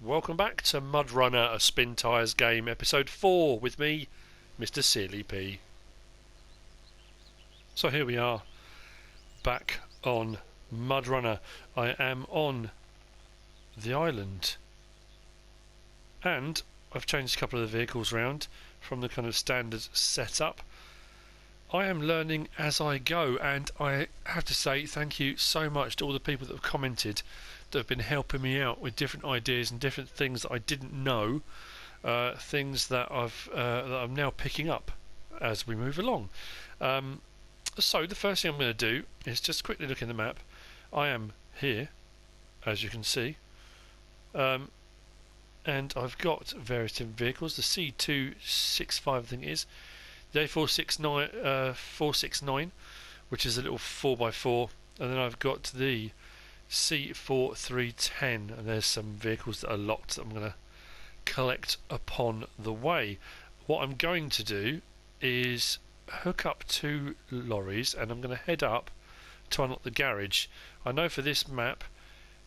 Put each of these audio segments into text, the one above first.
Welcome back to MUDRUNNER, a Spintires Game, episode 4, with me, Mr. Sealy P. So here we are, back on MUDRUNNER. I am on the island, and I've changed a couple of the vehicles around from the kind of standard setup. I am learning as I go, and I have to say thank you so much to all the people that have commented, that have been helping me out with different ideas and different things that I didn't know, things that I'm now picking up as we move along. So the first thing I'm going to do is just quickly look in the map. I am here, as you can see, and I've got various different vehicles. The C265 I think it is, the A469, which is a little 4x4, and then I've got the C4310, and there's some vehicles that are locked that I'm going to collect upon the way. What I'm going to do is hook up 2 lorries, and I'm going to head up to unlock the garage. I know for this map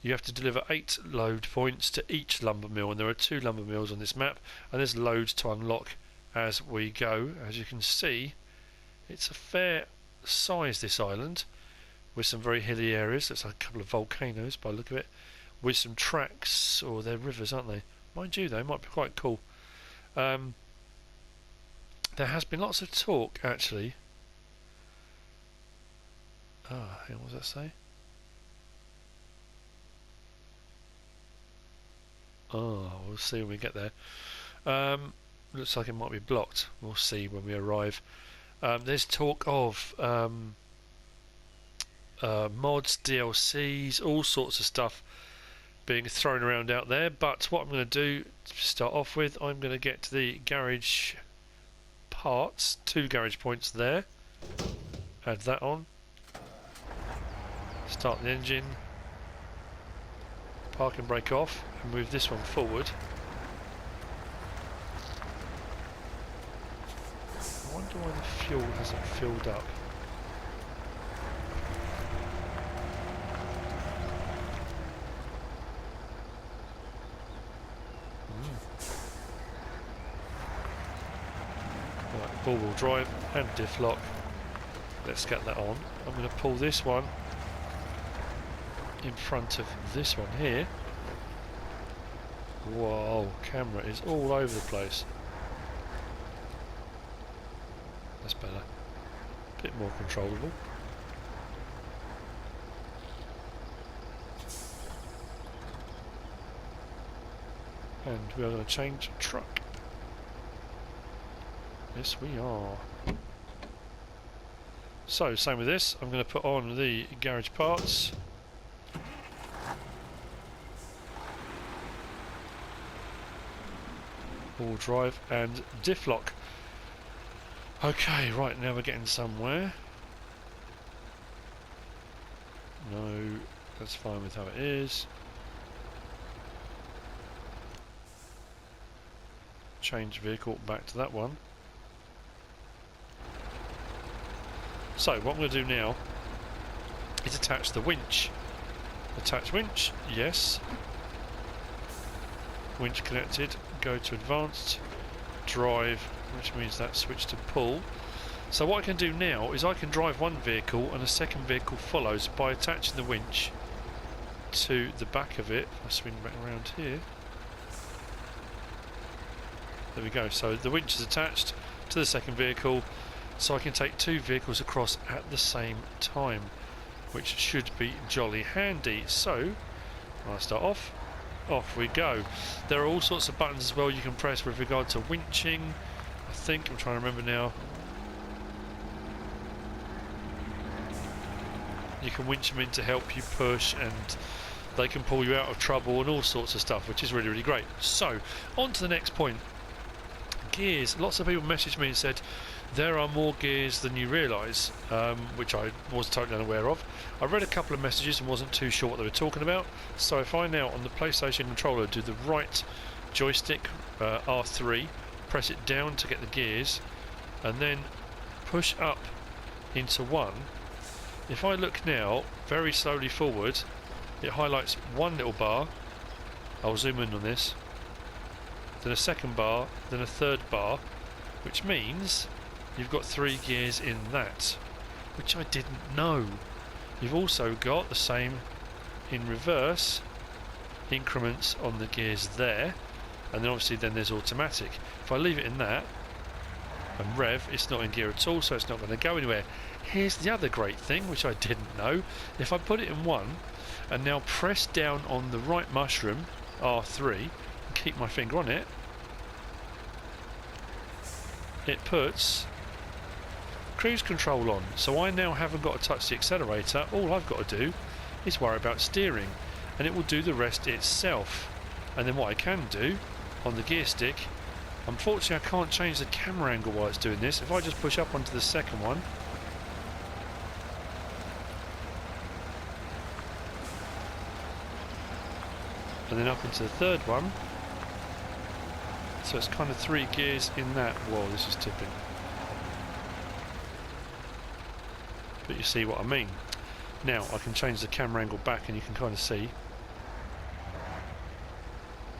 you have to deliver 8 load points to each lumber mill, and there are 2 lumber mills on this map, and there's loads to unlock as we go. As you can see, it's a fair size, this island, with some very hilly areas. Looks like a couple of volcanoes by the look of it, with some tracks, or they're rivers, aren't they? Mind you, they might be quite cool. There has been lots of talk, actually. Hang on, what does that say? We'll see when we get there. Looks like it might be blocked. We'll see when we arrive. There's talk of mods, DLCs, all sorts of stuff being thrown around out there, but what I'm going to do to start off with, I'm going to get the garage parts, 2 garage points there, add that on, start the engine, park and brake off, and move this one forward. I wonder why the fuel hasn't filled up. Right, all-wheel drive and diff lock. Let's get that on. I'm going to pull this one in front of this one here. Whoa, camera is all over the place. That's better. A bit more controllable. And we are going to change truck. Yes, we are. So, same with this. I'm going to put on the garage parts. All drive and diff lock. Okay, right, now we're getting somewhere. No, that's fine with how it is. Change vehicle back to that one. So what I'm going to do now is attach the winch. Attach winch, yes. Winch connected, go to advanced, drive, which means that switch to pull. So what I can do now is I can drive one vehicle and a second vehicle follows by attaching the winch to the back of it. If I swing back around here. There we go, so the winch is attached to the second vehicle, so I can take 2 vehicles across at the same time, which should be jolly handy. So, when I start off we go. There are all sorts of buttons as well you can press with regard to winching. I think, I'm trying to remember now. You can winch them in to help you push, and they can pull you out of trouble and all sorts of stuff, which is really, really great. So, on to the next point. Gears. Lots of people messaged me and said there are more gears than you realise, which I was totally unaware of. I read a couple of messages and wasn't too sure what they were talking about, so if I now on the PlayStation controller do the right joystick, R3, press it down to get the gears, and then push up into 1, if I look now very slowly forward, it highlights one little bar, I'll zoom in on this. Then a second bar, then a third bar, which means you've got 3 gears in that, which I didn't know. You've also got the same in reverse increments on the gears there, and then obviously then there's automatic. If I leave it in that and rev, it's not in gear at all, so it's not going to go anywhere. Here's the other great thing, which I didn't know. If I put it in 1 and now press down on the right mushroom, R3, and keep my finger on it, it puts cruise control on. So I now haven't got to touch the accelerator. All I've got to do is worry about steering, and it will do the rest itself. And then what I can do on the gear stick, unfortunately I can't change the camera angle while it's doing this. If I just push up onto the second one, and then up into the third one, so it's kind of 3 gears in that. Whoa, this is tipping. But you see what I mean. Now I can change the camera angle back and you can kind of see.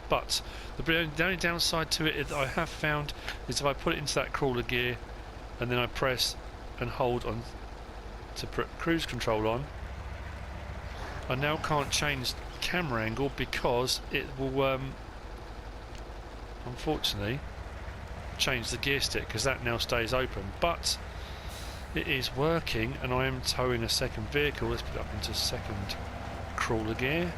But the only downside to it that I have found is if I put it into that crawler gear and then I press and hold on to put cruise control on, I now can't change camera angle because it will unfortunately change the gear stick, because that now stays open. But it is working, and I am towing a second vehicle. Let's put it up into second crawler gear,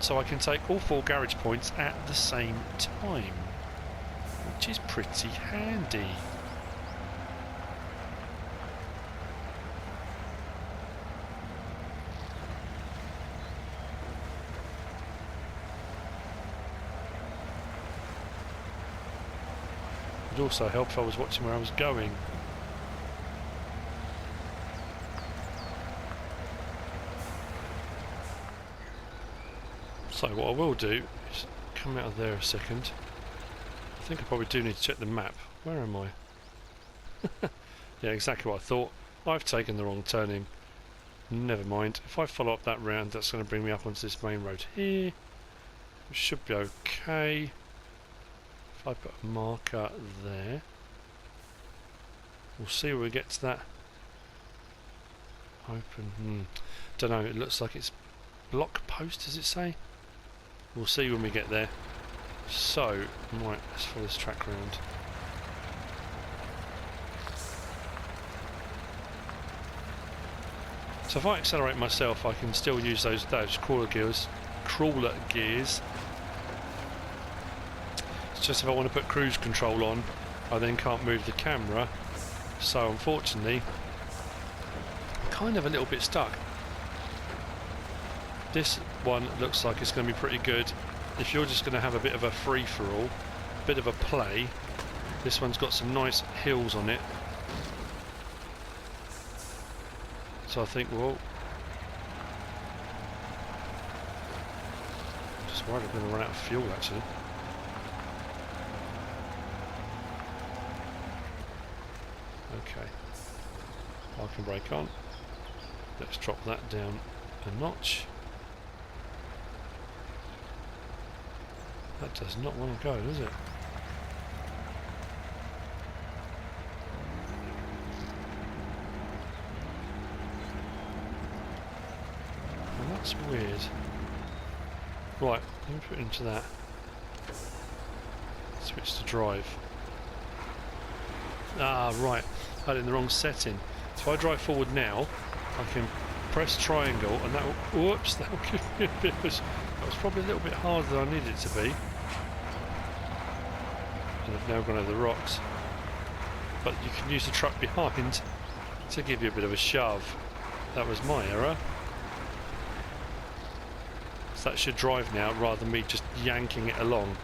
so I can take all 4 garage points at the same time, which is pretty handy. It would also help if I was watching where I was going. So what I will do is come out of there a second. I think I probably do need to check the map. Where am I? Yeah, exactly what I thought. I've taken the wrong turning. Never mind. If I follow up that round, that's going to bring me up onto this main road here. It should be okay. If I put a marker there, we'll see when we get to that open. Don't know, it looks like it's block post, does it say? We'll see when we get there. So, right, let's follow this track round. So if I accelerate myself, I can still use those crawler gears. It's just if I want to put cruise control on, I then can't move the camera. So unfortunately, I'm kind of a little bit stuck. This one looks like it's going to be pretty good. If you're just going to have a bit of a free-for-all, a bit of a play, this one's got some nice hills on it. So I think, well, just worried I'm going to run out of fuel actually. Okay, parking brake on. Let's drop that down a notch. That does not want to go, does it? Well, that's weird. Right, let me put it into that. Switch to drive. Ah, right. I had it in the wrong setting. So if I drive forward now, I can press triangle, and that will, whoops, that will give me a bit of a, that was probably a little bit harder than I needed it to be. And I've now gone over the rocks. But you can use the truck behind to give you a bit of a shove. That was my error. So that should drive now rather than me just yanking it along.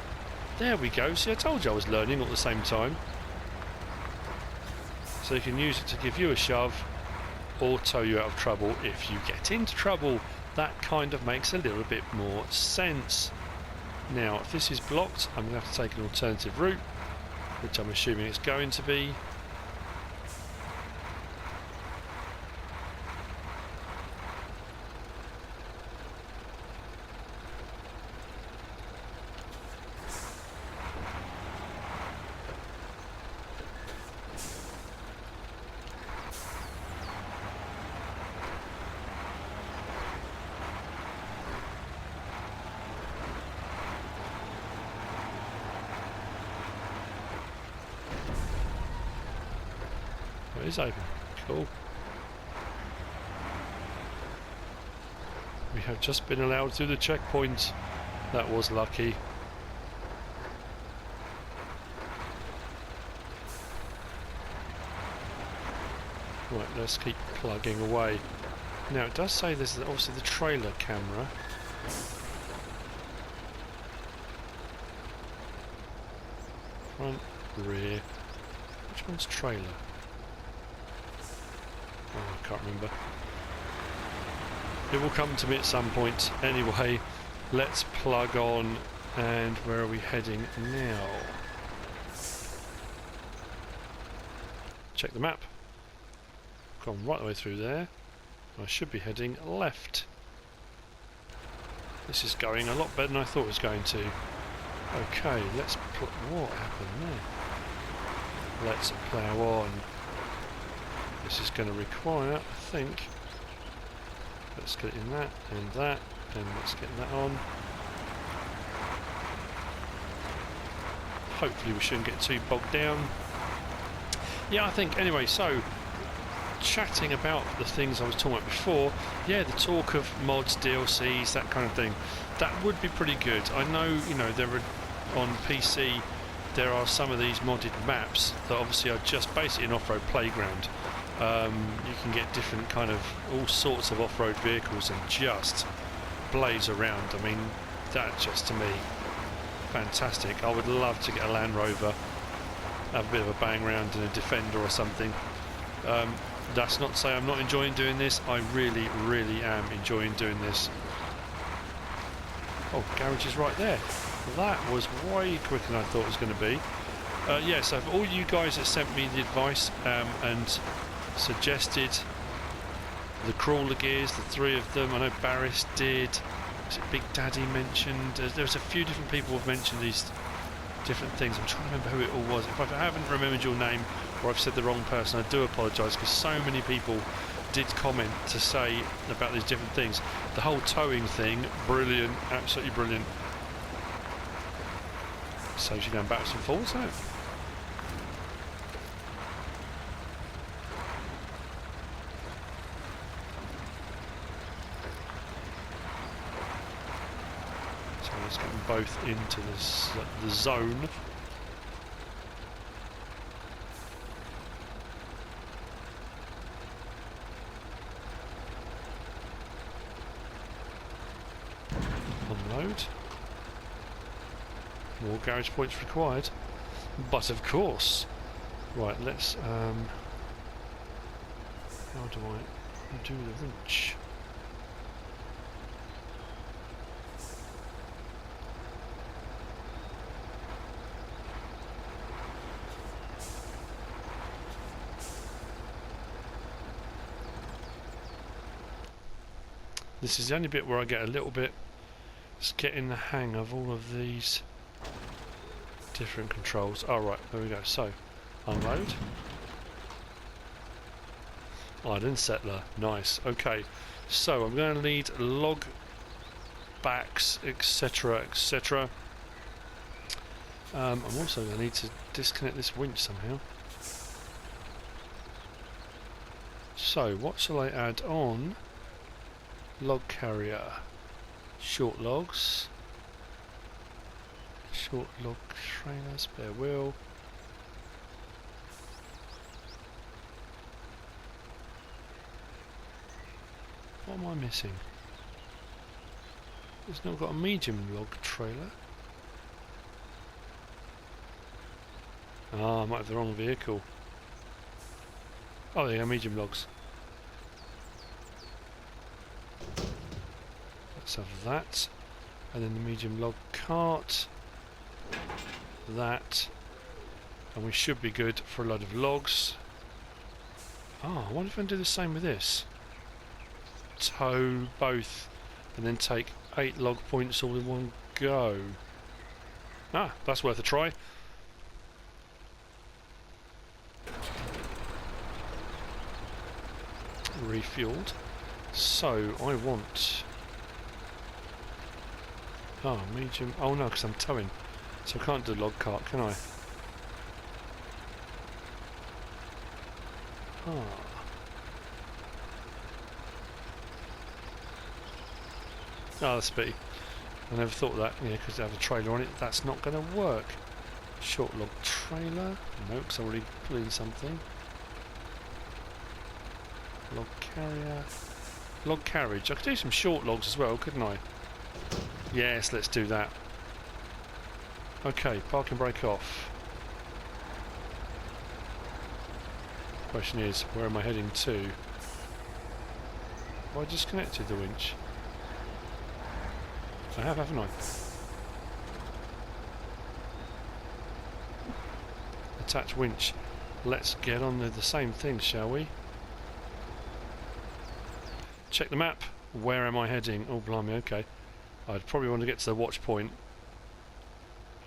There we go. See, I told you I was learning all at the same time. So you can use it to give you a shove or tow you out of trouble if you get into trouble. That kind of makes a little bit more sense. Now, if this is blocked, I'm going to have to take an alternative route, which I'm assuming it's going to be. it is open. Cool. We have just been allowed through the checkpoint. That was lucky. Right, let's keep plugging away. Now it does say this is obviously the trailer camera. Front, rear. Which one's trailer? Oh, I can't remember. It will come to me at some point. Anyway, let's plug on. And where are we heading now? Check the map. Gone right the way through there. I should be heading left. This is going a lot better than I thought it was going to. Okay, let's put... What happened there? Let's plough on. This is going to require, I think... Let's get in that, and let's get that on. Hopefully we shouldn't get too bogged down. Yeah, I think, anyway, so... Chatting about the things I was talking about before, yeah, the talk of mods, DLCs, that kind of thing, that would be pretty good. I know, you know, there are on PC, there are some of these modded maps that obviously are just basically an off-road playground. You can get different kind of all sorts of off-road vehicles and just blaze around. I mean, that just to me, fantastic. I would love to get a Land Rover, have a bit of a bang round in a Defender or something. That's not to say I'm not enjoying doing this. I really, really am enjoying doing this. Oh, garage is right there. That was way quicker than I thought it was going to be. Yeah, so for all you guys that sent me the advice and suggested the crawler gears, the 3 of them, I know Barris did. Was it Big Daddy mentioned? There was a few different people who have mentioned these different things. I'm trying to remember who it all was. If I haven't remembered your name or I've said the wrong person, I do apologise, because so many people did comment to say about these different things. The whole towing thing, brilliant, absolutely brilliant. Saves you going backwards and forwards, isn't it? So let's get them both into the zone. Unload. More garage points required, but of course. Right, let's how do I do the wrench? This is the only bit where I get a little bit just getting the hang of all of these different controls. Oh, right, there we go. So, unload. Island settler, nice. Okay, so I'm going to need log backs, etc., etc. I'm also going to need to disconnect this winch somehow. So, what shall I add on? Log carrier. Short logs. Short log trailer, spare wheel. What am I missing? It's not got a medium log trailer. Ah, I might have the wrong vehicle. Oh, there you go, medium logs. Let's have that. And then the medium log cart. That. And we should be good for a load of logs. Oh, I wonder if I can do the same with this. Tow both. And then take 8 log points all in one go. Ah, that's worth a try. Refueled. So, I want... Oh, medium... Oh no, because I'm towing. So I can't do log cart, can I? Aha. Oh, that's a pity. I never thought of that, yeah, because it had a trailer on it. That's not going to work. Short log trailer. No, because I'm already pulling something. Log carrier. Log carriage. I could do some short logs as well, couldn't I? Yes, let's do that. Okay, park and brake off. Question is, where am I heading to? Have I disconnected the winch? I have, haven't I? Attach winch. Let's get on with the same thing, shall we? Check the map. Where am I heading? Oh, blimey, okay. I'd probably want to get to the watch point.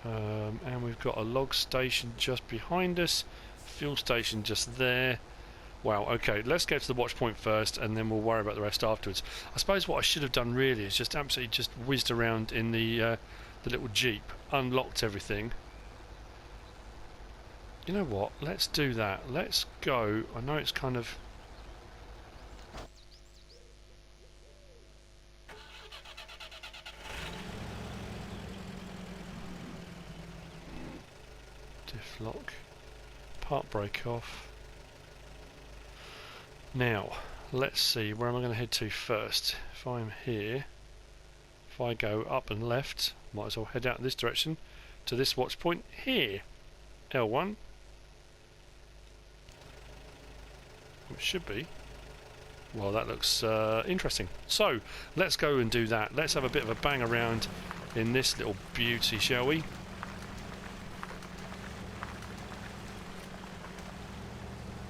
And we've got a log station just behind us. Fuel station just there. Wow, okay, let's get to the watch point first and then we'll worry about the rest afterwards. I suppose what I should have done really is just absolutely just whizzed around in the little Jeep, unlocked everything. You know what, let's do that. Let's go. I know it's kind of... diff lock. Park brake off. Now, let's see, where am I going to head to first? If I'm here, if I go up and left, might as well head out in this direction to this watch point here. L1. It should be. Well, that looks interesting. So, let's go and do that. Let's have a bit of a bang around in this little beauty, shall we?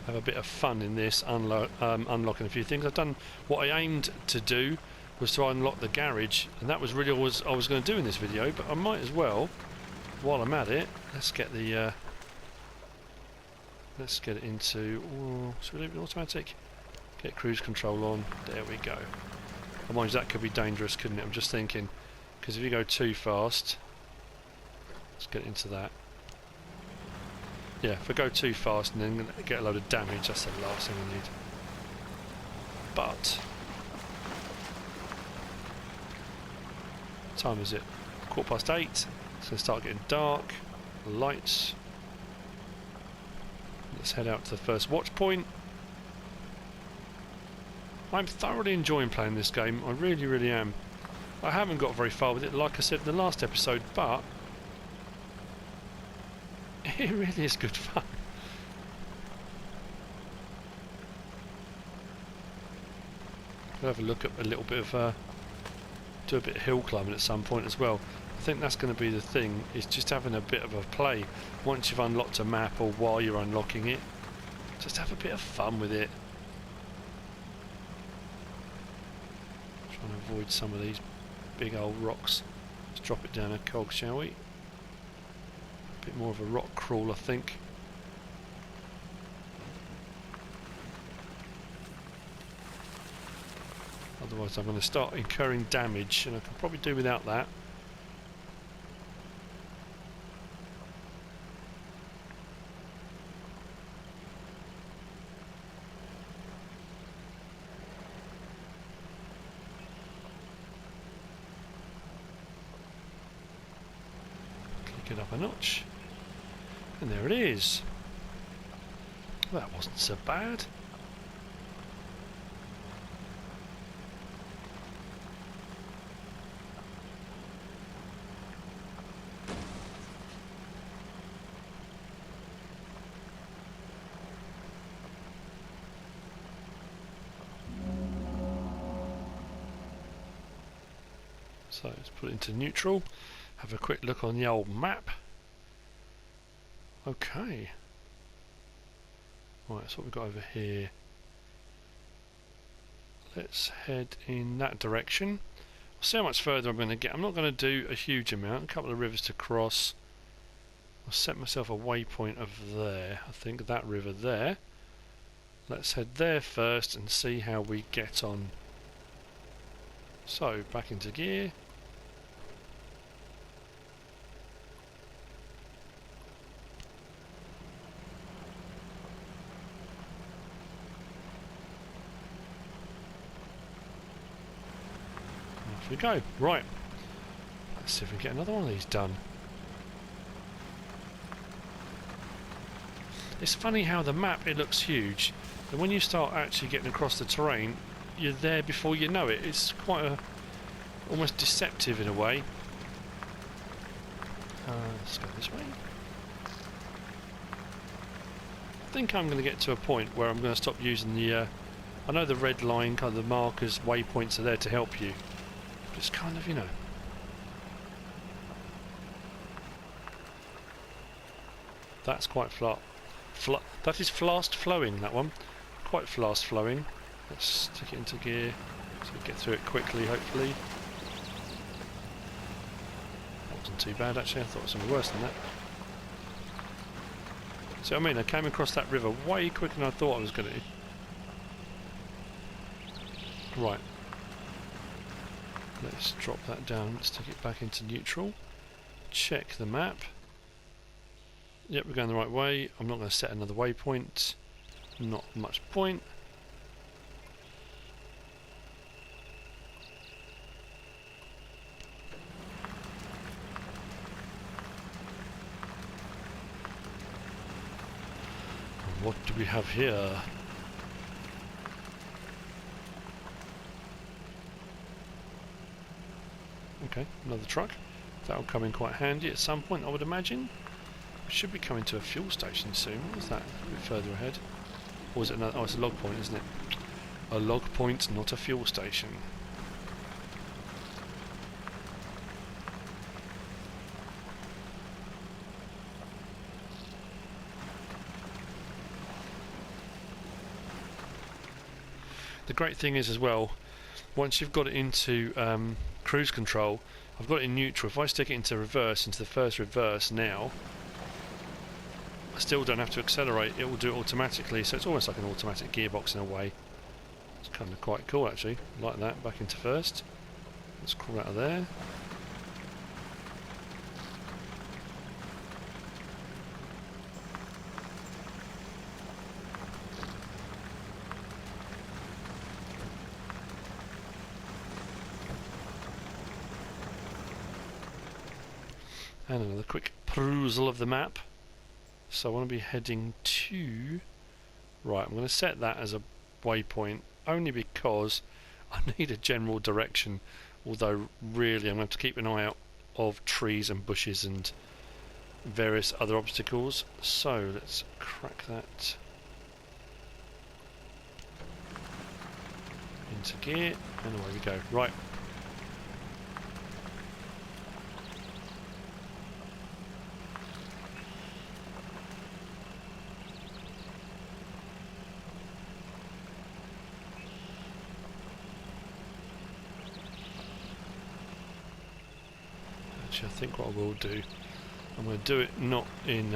Have a bit of fun in this, unlocking a few things. I've done what I aimed to do, was to unlock the garage, and that was really all I was going to do in this video, but I might as well, while I'm at it, let's get the let's get it into, should we leave it automatic? Get cruise control on, there we go. I mind you, that could be dangerous, couldn't it? I'm just thinking, because if you go too fast, let's get into that. Yeah, if I go too fast and then get a load of damage, that's the last thing I need. But, what time is it? 8:15. It's going to start getting dark. Lights. Let's head out to the first watch point. I'm thoroughly enjoying playing this game. I really, really am. I haven't got very far with it, like I said in the last episode, but it really is good fun. We'll have a look at a little bit of do a bit of hill climbing at some point as well. I think that's going to be the thing, is just having a bit of a play once you've unlocked a map or while you're unlocking it. Just have a bit of fun with it. Trying to avoid some of these big old rocks. Let's drop it down a cog, shall we? Bit more of a rock crawl, I think. Otherwise I'm going to start incurring damage, and I can probably do without that. Click it up a notch. And there it is. That wasn't so bad. So let's put it into neutral. Have a quick look on the old map. Okay. Right, that's what we've got over here. Let's head in that direction. I'll see how much further I'm going to get. I'm not going to do a huge amount. A couple of rivers to cross. I'll set myself a waypoint of there. I think that river there. Let's head there first and see how we get on. So, back into gear. off we go. Right, let's see if we can get another one of these done. It's funny how the map, it looks huge, and when you start actually getting across the terrain, you're there before you know it. It's quite almost deceptive in a way. Let's go this way. I think I'm going to get to a point where I'm going to stop using the I know the red line, kind of the markers, waypoints are there to help you, but it's kind of, you know, that's quite flat. That is fast flowing, that one. Quite fast flowing. Let's stick it into gear so we get through it quickly, hopefully. That wasn't too bad actually, I thought it was something worse than that. See what I mean? I came across that river way quicker than I thought I was going to. Right. Let's drop that down, let's take it back into neutral. Check the map. Yep, we're going the right way. I'm not going to set another waypoint. Not much point. And what do we have here? Okay, another truck. That'll come in quite handy at some point, I would imagine. We should be coming to a fuel station soon. What is that? A bit further ahead. Or is it another? Oh, it's a log point, isn't it? A log point, not a fuel station. The great thing is as well, once you've got it into cruise control, I've got it in neutral. If I stick it into reverse, into the first reverse now, I still don't have to accelerate, it will do it automatically, so it's almost like an automatic gearbox in a way. It's kind of quite cool actually, like that, back into first. Let's crawl out of there. And another quick perusal of the map. So I want to be heading to... Right, I'm going to set that as a waypoint only because I need a general direction, although really I'm going to have to keep an eye out of trees and bushes and various other obstacles. So let's crack that into gear and away we go. Right. I think what I will do, I'm going to do it not in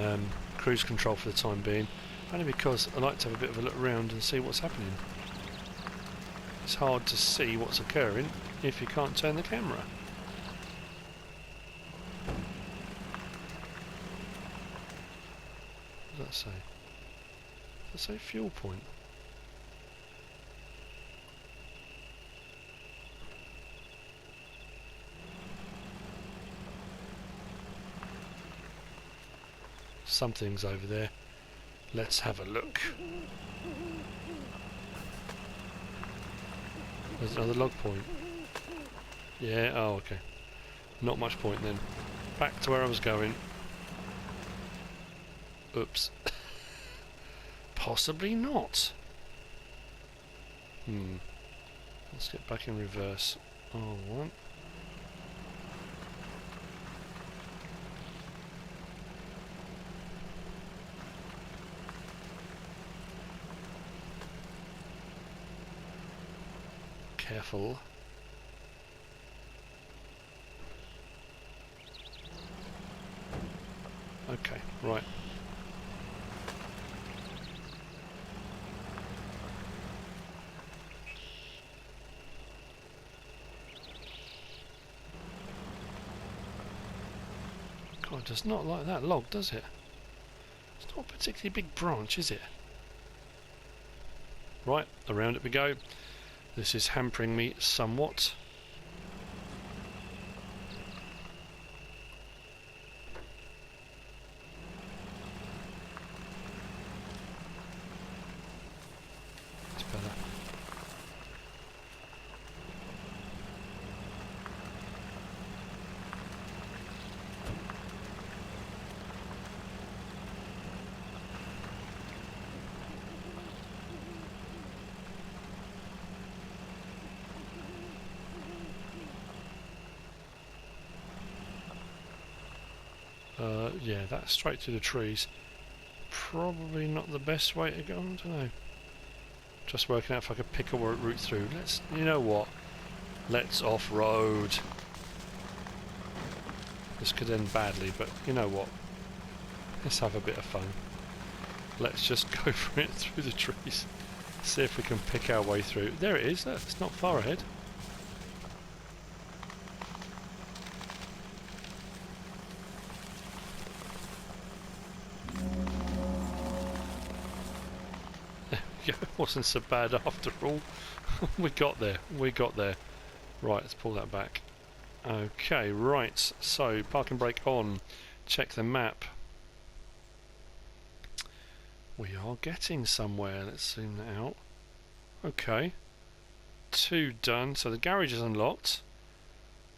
cruise control for the time being, only because I like to have a bit of a look around and see what's happening. It's hard to see what's occurring if you can't turn the camera. What does that say? Does that say fuel point? Something's over there. Let's have a look. There's another log point. Yeah, oh okay. Not much point then. Back to where I was going. Oops. Possibly not. Let's get back in reverse. Alright. Careful. Okay, right. God, it does not like that log, does it? It's not a particularly big branch, is it? Right, around it we go. This is hampering me somewhat. Yeah, that's straight through the trees. Probably not the best way to go. I don't know. Just working out if I could pick a route through. You know what? Let's off-road. This could end badly, but you know what? Let's have a bit of fun. Let's just go for it through the trees. See if we can pick our way through. There it is. Look, it's not far ahead. Yeah, it wasn't so bad after all. We got there. We got there. Right, let's pull that back. Okay, right. So, parking brake on. Check the map. We are getting somewhere. Let's zoom that out. Okay. 2 done. So the garage is unlocked.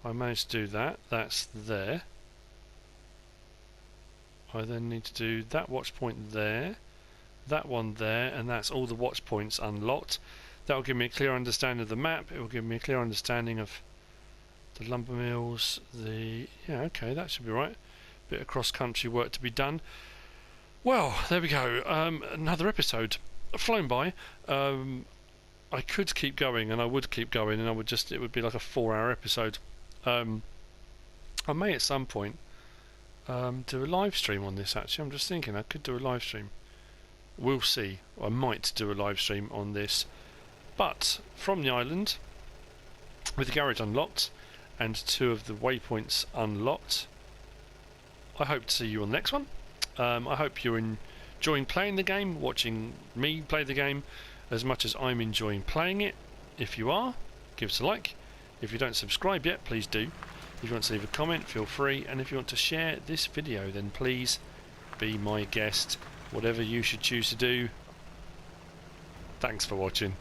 I managed to do that. That's there. I then need to do that watch point there. That one there. And that's all the watch points unlocked. That will give me a clear understanding of the map. It will give me a clear understanding of the lumber mills. Yeah, okay, that should be right. Bit of cross-country work to be done. Well, there we go. Another episode. Flown by. I could keep going, and I would keep going, and it would be like a 4-hour episode. I may at some point do a live stream on this. Actually, I'm just thinking I could do a live stream. We'll see. I might do a live stream on this. But from the island, with the garage unlocked and 2 of the waypoints unlocked, I hope to see you on the next one. I hope you're enjoying playing the game, watching me play the game as much as I'm enjoying playing it. If you are, give us a like. If you don't subscribe yet, please do. If you want to leave a comment, feel free. And if you want to share this video, then please be my guest. Whatever you should choose to do. Thanks for watching.